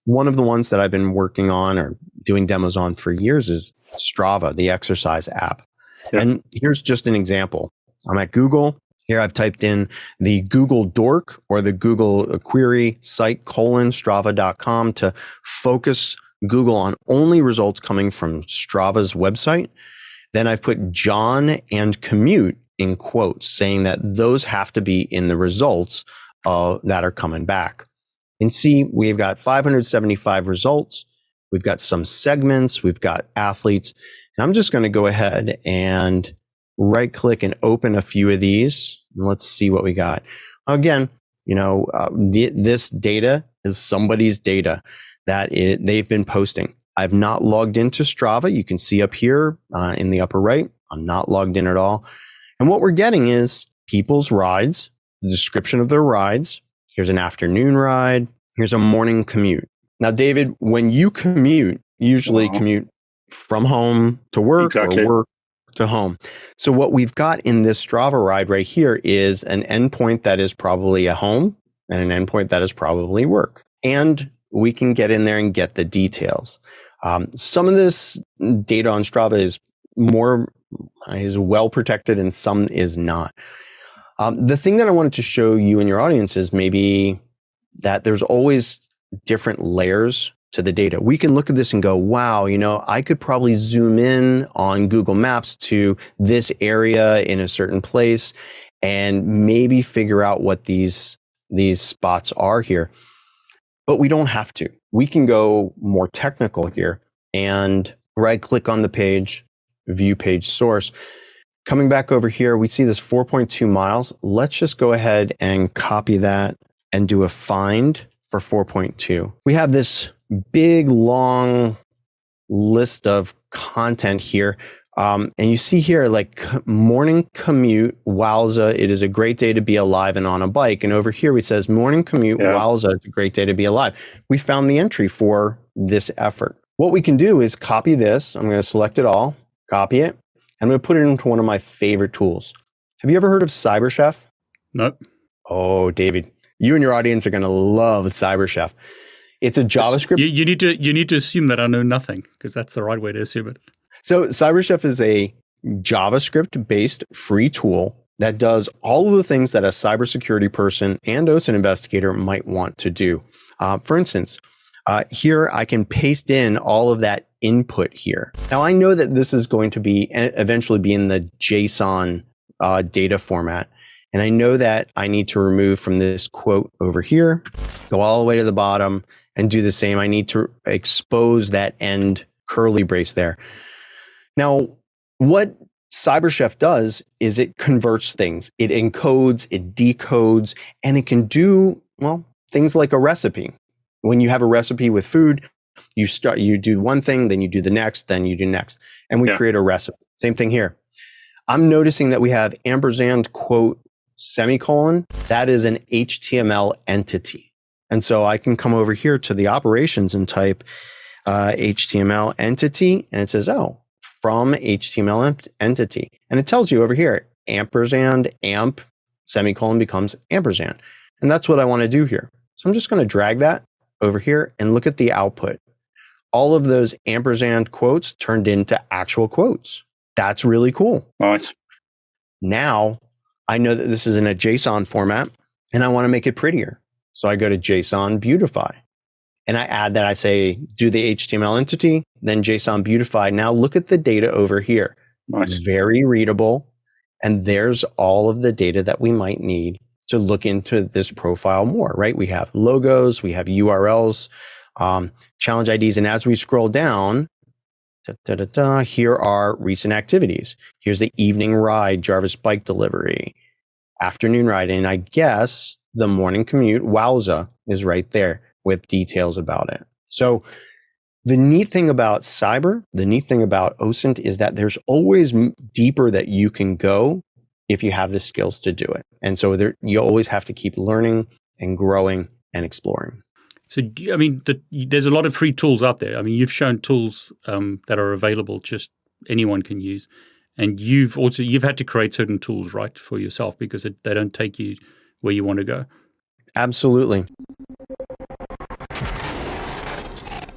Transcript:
One of the ones that I've been working on or doing demos on for years is STRAVA, the exercise app. Yeah. And here's just an example. I'm at Google. Here I've typed in the Google dork or the Google query site /strava.com to focus Google on only results coming from Strava's website. Then I've put John and commute in quotes, saying that those have to be in the results that are coming back. And see, we've got 575 results. We've got some segments. We've got athletes. And I'm just going to go ahead and right click and open a few of these. And let's see what we got. Again, this data is somebody's data that they've been posting. I've not logged into Strava. You can see up here in the upper right, I'm not logged in at all. And what we're getting is people's rides, the description of their rides. Here's an afternoon ride. Here's a morning commute. Now, David, when you commute, usually commute from home to work or work to home. So what we've got in this Strava ride right here is an endpoint that is probably a home and an endpoint that is probably work. And we can get in there and get the details. Some of this data on Strava is well protected and some is not. The thing that I wanted to show you and your audience is maybe that there's always different layers to the data. We can look at this and go, wow, I could probably zoom in on Google Maps to this area in a certain place and maybe figure out what these spots are here. But we don't have to. We can go more technical here and right click on the page, view page source. Coming back over here, we see this 4.2 miles. Let's just go ahead and copy that and do a find for 4.2. We have this big, long list of content here. And you see here, like morning commute, wowza, it is a great day to be alive and on a bike. And over here, it says morning commute, wowza, it's a great day to be alive. We found the entry for this effort. What we can do is copy this. I'm going to select it all, copy it. I'm going to put it into one of my favorite tools. Have you ever heard of CyberChef? Nope. Oh, David, you and your audience are going to love CyberChef. It's a JavaScript. You need to assume that I know nothing, because that's the right way to assume it. So CyberChef is a JavaScript-based free tool that does all of the things that a cybersecurity person and OSINT investigator might want to do. For instance, here I can paste in all of that input here. Now I know that this is going to be eventually be in the JSON data format. And I know that I need to remove from this quote over here, go all the way to the bottom and do the same. I need to expose that end curly brace there. Now, what CyberChef does is it converts things. It encodes, it decodes, and it can do, things like a recipe. When you have a recipe with food, you do one thing, then you do the next, then you do next. And we create a recipe. Same thing here. I'm noticing that we have ampersand quote semicolon. That is an HTML entity. And so I can come over here to the operations and type HTML entity, and it says, from HTML entity. And it tells you over here, ampersand amp semicolon becomes ampersand. And that's what I want to do here. So I'm just going to drag that over here and look at the output. All of those ampersand quotes turned into actual quotes. That's really cool. Nice. Now I know that this is in a JSON format and I want to make it prettier. So I go to JSON Beautify and I add that. I say, do the HTML entity, then JSON Beautify. Now look at the data over here. Nice. Very readable. And there's all of the data that we might need to look into this profile more, right? We have logos, we have URLs, challenge IDs. And as we scroll down, here are recent activities. Here's the evening ride, Jarvis bike delivery, afternoon ride. And I guess the morning commute, wowza, is right there with details about it. So the neat thing about cyber, the neat thing about OSINT is that there's always deeper that you can go if you have the skills to do it. And so you always have to keep learning and growing and exploring. So, there's a lot of free tools out there. I mean, you've shown tools that are available, just anyone can use. And you've had to create certain tools, right, for yourself because they don't take you where you want to go. Absolutely.